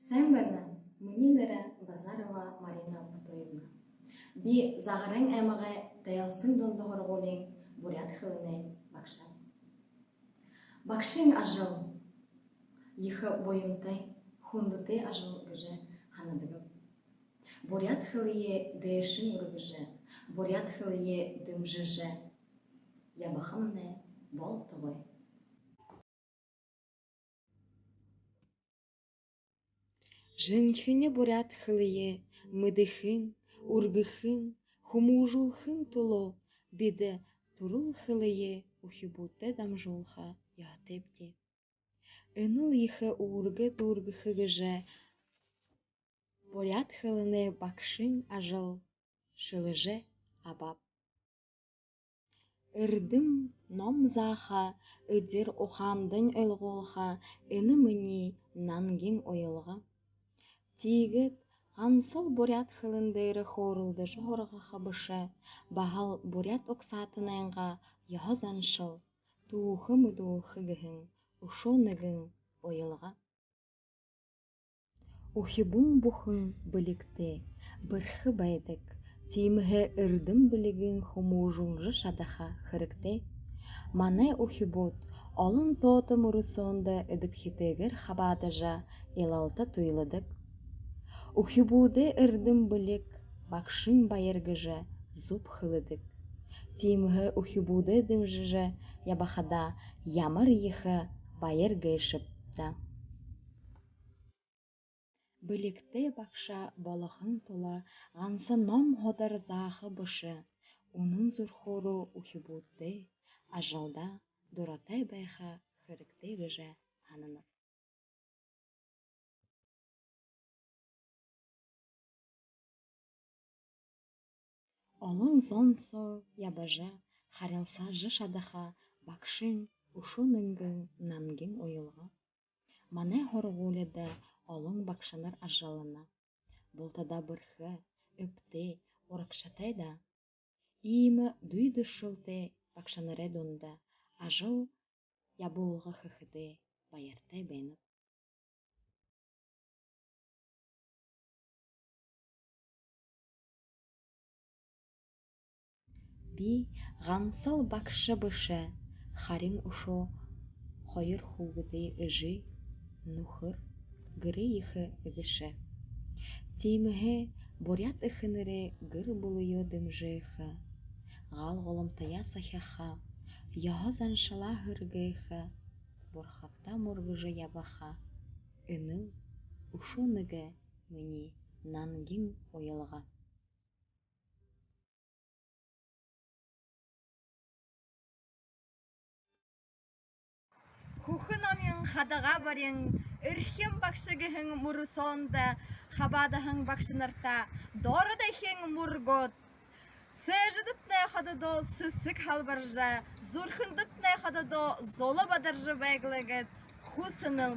Сәмбәне, Мөнинера Базарова Марина Патоевна. Би зағырың әміғі тәйілсің дондығыр ғолың бурят хылыны бақша. Бақшың ажыл, ехы бойынтай, хундыты ажыл гыжы ханадығым. Бурят хылые дэшин ургыжы, бурят хылые дымжыжы. Ябахымны бол тұғой. Жынхыне бурят хылые, мыдыхын, ургыхын, хумужулхын туло, биде турул хылые, ухибуте дамжулха ятепте. Эныл ехы ургы тургыхы гыжы, бурят хылыне бакшын ажыл, шылыжы абап. Ирдым ном заха, ыдыр охамдын өлголха, эны мыни нангин ойылға. Тигет ансыл бурят хылындыры хорылды жорға хабышы, бағал бурят оксатынайынға яғызаншыл, туухы мұдуылхы гіхін, ушоныгын ойылға. Ухибун бухын білікті, бірхі байдық, тимігі үрдім білігін хумужунжы шадаха хырыкты. Мане ухибут, олын тоты мұрысонда үдіпхетегір хабадыжа елалты туйлыдық. Ухибуды үрдім білік, бақшын байыргыжы зуб хылыдық. Тимігі ухибуды дымжыжы ябахада ямыр ехі байыргы шыпта. Білікті бақша балықын тола, ғансы ном ходар зағы бұшы. Оның зұрхору ухибуды, ажалда дұратай байға хырыкты гыжы анынып. Олон зонсо ябажа, харелса жышадаха, бақшын ушуныңгын нангин ойылға. Мане хорғуледі олон бақшанар ажалына. Болтада бірхі, үпті, орықшатайда. Иімі дүйді шылты бақшанары донда, ажыл ябуылға хыхыды байыртай бәйніп. Би ғансыл бақшы бұшы, харин ұшо қойыр хугыды үжі, нухыр, гыры ехі үгіші. Теймігі бурят үхінірі гыр бұлыйы дымжыйхы, ғал ғолымтая сахяха, яғызан шала хыргыйхы, борхапта мұргыжы ябаха, үныл ұшуныгы мүні нангин ойылға. Хухынамын хадаға барың, үрхем бақшығығың мұрысонда, хабадығың бақшынарта, дорыдайхың мұргот. Сәжідітнай қададо сысық халбаржа, зұрхындытнай қададо золы бадаржы бәйгілігіт, хусыныл.